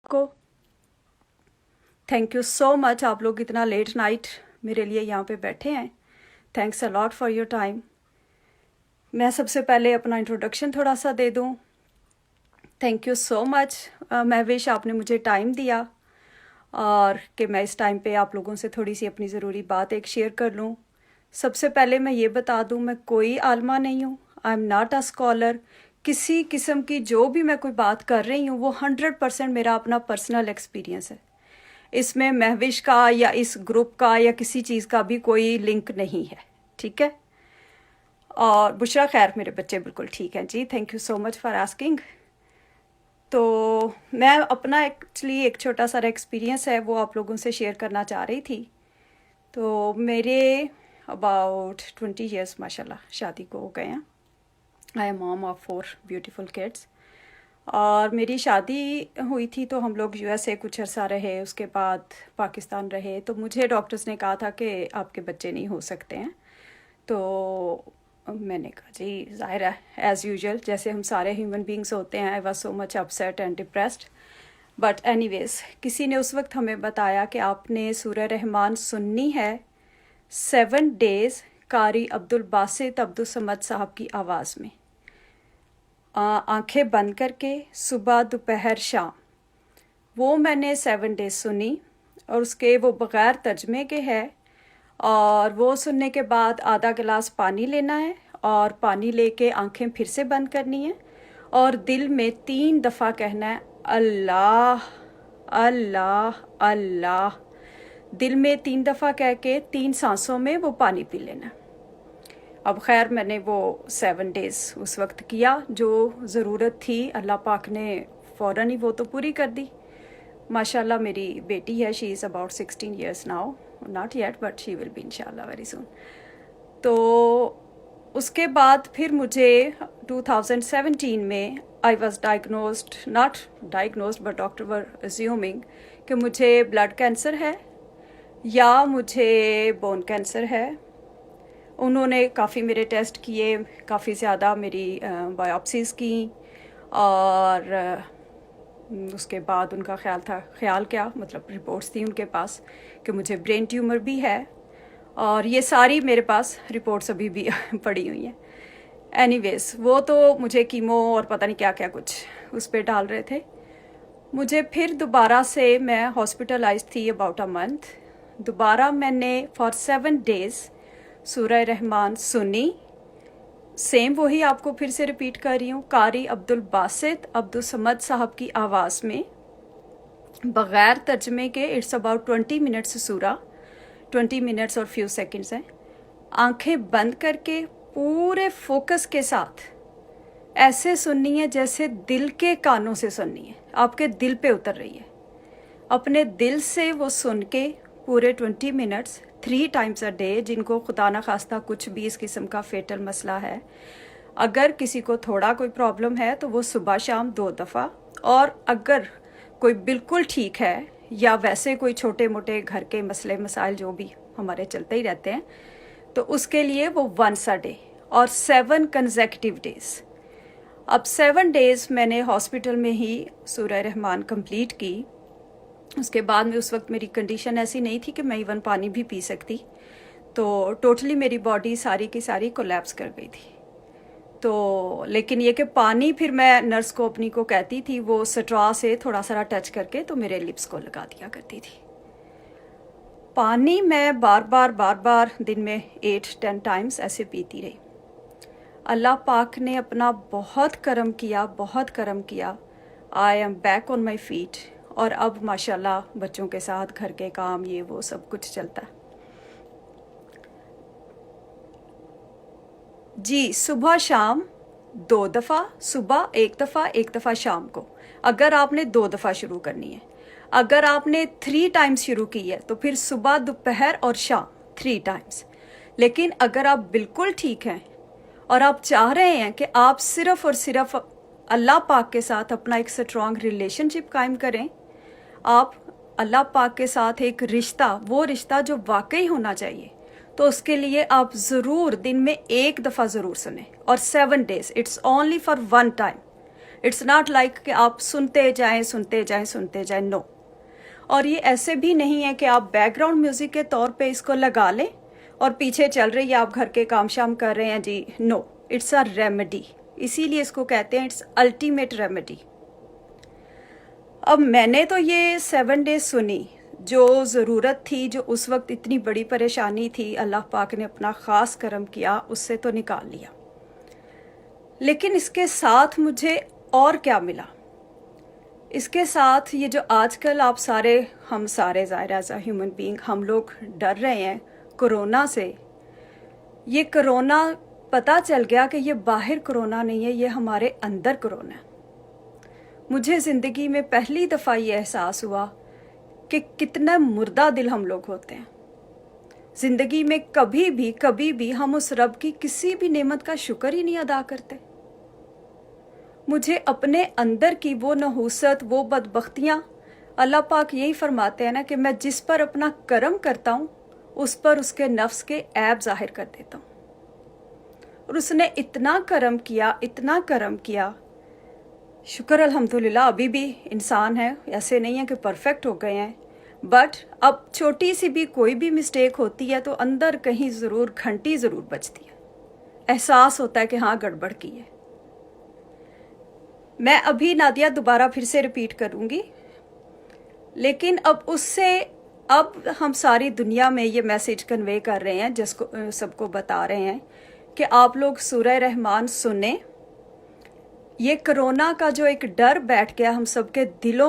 को thank you so much, आप लोग इतना लेट नाइट मेरे लिए यहाँ पे बैठे हैं। Thanks a lot for your time. मैं सबसे पहले अपना इंट्रोडक्शन थोड़ा सा दे दूँ। Thank you so much Mahvish, आपने मुझे टाइम दिया और कि मैं इस टाइम पे आप लोगों से थोड़ी सी अपनी ज़रूरी बात एक शेयर कर लूँ। सबसे पहले मैं ये बता दूँ, मैं कोई आलमा नहीं हूँ। I am not a scholar. किसी किस्म की जो भी मैं कोई बात कर रही हूँ वो 100% मेरा अपना पर्सनल एक्सपीरियंस है। इसमें महविश का या इस ग्रुप का या किसी चीज़ का भी कोई लिंक नहीं है, ठीक है। और बुशरा खैर, मेरे बच्चे बिल्कुल ठीक हैं जी, thank you so much for asking. तो मैं अपना एक्चुअली एक छोटा सा एक्सपीरियंस है वो आप लोगों से शेयर करना चाह रही थी। तो मेरे अबाउट 20 ईयर्स माशाल्लाह शादी को हो गए हैं। I am mom of 4 beautiful kids. और मेरी शादी हुई थी तो हम लोग यूएसए कुछ अर्सा रहे, उसके बाद पाकिस्तान रहे। तो मुझे डॉक्टर्स ने कहा था कि आपके बच्चे नहीं हो सकते हैं। तो मैंने कहा जी ज़ाहिर है, एज़ यूजुअल जैसे हम सारे ह्यूमन बींग्स होते हैं। I was so much upset and depressed, but anyways किसी ने उस वक्त हमें बताया कि आपने सूरह रहमान सुननी है 7 डेज़ कारी अब्दुल बासित अब्दुल समद साहब की आवाज़ में, आंखें बंद करके, सुबह दोपहर शाम। वो मैंने 7 डेज सुनी और उसके वो बग़ैर तर्जमे के है। और वो सुनने के बाद आधा गिलास पानी लेना है और पानी लेके आंखें फिर से बंद करनी है और दिल में 3 दफ़ा कहना है अल्लाह अल्लाह अल्लाह। दिल में 3 दफ़ा कह के 3 सांसों में वो पानी पी लेना है। अब खैर मैंने वो 7 डेज़ उस वक्त किया, जो ज़रूरत थी अल्लाह पाक ने फ़ौरन ही वो तो पूरी कर दी। माशाल्लाह मेरी बेटी है, she is about 16 years now, not yet but she will be इंशाल्लाह वेरी सून। तो उसके बाद फिर मुझे 2017 में I was diagnosed, not diagnosed but doctor were assuming कि मुझे ब्लड कैंसर है या मुझे बोन कैंसर है। उन्होंने काफ़ी मेरे टेस्ट किए, काफ़ी ज़्यादा मेरी बायोप्सीज़ की और उसके बाद उनका ख्याल क्या मतलब रिपोर्ट्स थी उनके पास कि मुझे ब्रेन ट्यूमर भी है। और ये सारी मेरे पास रिपोर्ट्स अभी भी पड़ी हुई हैं। एनीवेज वो तो मुझे कीमो और पता नहीं क्या क्या कुछ उस पर डाल रहे थे। मुझे फिर दोबारा से मैं हॉस्पिटलाइज थी अबाउट अ मंथ। दोबारा मैंने फॉर 7 डेज़ सूरह रहमान सुनी, सेम वही आपको फिर से रिपीट कर रही हूँ, कारी अब्दुल बासित अब्दुल समद साहब की आवाज़ में बग़ैर तर्जमे के। इट्स अबाउट 20 मिनट्स सूरा, 20 मिनट्स और फ्यू सेकंड्स हैं। आंखें बंद करके पूरे फोकस के साथ ऐसे सुननी है जैसे दिल के कानों से सुननी है, आपके दिल पे उतर रही है। अपने दिल से वो सुन के पूरे 20 मिनट्स 3 टाइम्स अ डे। जिनको खुदा न खास्ता कुछ भी इस किस्म का फेटल मसला है, अगर किसी को थोड़ा कोई प्रॉब्लम है तो वो सुबह शाम 2 दफ़ा, और अगर कोई बिल्कुल ठीक है या वैसे कोई छोटे मोटे घर के मसले मसाइल जो भी हमारे चलते ही रहते हैं, तो उसके लिए वो 1 अ डे और 7 कंसेक्यूटिव डेज़। अब 7 डेज़ मैंने हॉस्पिटल में ही सूरह रहमान कंप्लीट की। उसके बाद में उस वक्त मेरी कंडीशन ऐसी नहीं थी कि मैं इवन पानी भी पी सकती। तो टोटली मेरी बॉडी सारी की सारी कोलैप्स कर गई थी। तो लेकिन ये कि पानी फिर मैं नर्स को अपनी को कहती थी वो स्ट्रॉ से थोड़ा सा टच करके तो मेरे लिप्स को लगा दिया करती थी। पानी मैं बार बार दिन में 8-10 टाइम्स ऐसे पीती रही। अल्लाह पाक ने अपना बहुत करम किया, बहुत करम किया। I am back on my feet और अब माशाल्लाह बच्चों के साथ घर के काम ये वो सब कुछ चलता है जी। सुबह शाम 2 दफ़ा, सुबह 1 दफ़ा, 1 दफ़ा शाम को। अगर आपने 2 दफ़ा शुरू करनी है, अगर आपने 3 टाइम्स शुरू की है तो फिर सुबह दोपहर और शाम 3 टाइम्स। लेकिन अगर आप बिल्कुल ठीक हैं और आप चाह रहे हैं कि आप सिर्फ़ और सिर्फ अल्लाह पाक के साथ अपना एक स्ट्रॉन्ग रिलेशनशिप कायम करें, आप अल्लाह पाक के साथ एक रिश्ता, वो रिश्ता जो वाकई होना चाहिए, तो उसके लिए आप ज़रूर दिन में 1 दफ़ा ज़रूर सुने और 7 days. It's only for 1 time, it's not like कि आप सुनते जाएं सुनते जाएं सुनते जाएं, नो। और ये ऐसे भी नहीं है कि आप बैकग्राउंड म्यूजिक के तौर पे इसको लगा लें और पीछे चल रही है, आप घर के काम शाम कर रहे हैं जी, नो, इट्स अ रेमेडी। इसीलिए इसको कहते हैं इट्स अल्टीमेट रेमेडी। अब मैंने तो ये 7 डेज सुनी, जो ज़रूरत थी, जो उस वक्त इतनी बड़ी परेशानी थी, अल्लाह पाक ने अपना ख़ास करम किया, उससे तो निकाल लिया। लेकिन इसके साथ मुझे और क्या मिला? इसके साथ ये जो आजकल आप सारे, हम सारे ज़ाहिर एज अ ह्यूमन बीइंग, हम लोग डर रहे हैं कोरोना से। ये कोरोना पता चल गया कि ये बाहर कोरोना नहीं है, ये हमारे अंदर कोरोना है। मुझे ज़िंदगी में पहली दफ़ा ये एहसास हुआ कि कितना मुर्दा दिल हम लोग होते हैं। ज़िंदगी में कभी भी हम उस रब की किसी भी नेमत का शुक्र ही नहीं अदा करते। मुझे अपने अंदर की वो नहूसत, वो बदबख्तियाँ, अल्लाह पाक यही फरमाते हैं ना कि मैं जिस पर अपना करम करता हूँ उस पर उसके नफ्स के ऐब ज़ाहिर कर देता हूँ। और उसने इतना करम किया, इतना करम किया, शुक्र अल्हम्दुलिल्लाह। अभी भी इंसान है, ऐसे नहीं है कि परफेक्ट हो गए हैं, बट अब छोटी सी भी कोई भी मिस्टेक होती है तो अंदर कहीं ज़रूर घंटी ज़रूर बजती है, एहसास होता है कि हाँ गड़बड़ की है। मैं अभी नादिया दोबारा फिर से रिपीट करूँगी, लेकिन अब उससे, अब हम सारी दुनिया में ये मैसेज कन्वे कर रहे हैं, जिसको सबको बता रहे हैं कि आप लोग सूरह रहमान सुने। ये कोरोना का जो एक डर बैठ गया हम सबके दिलों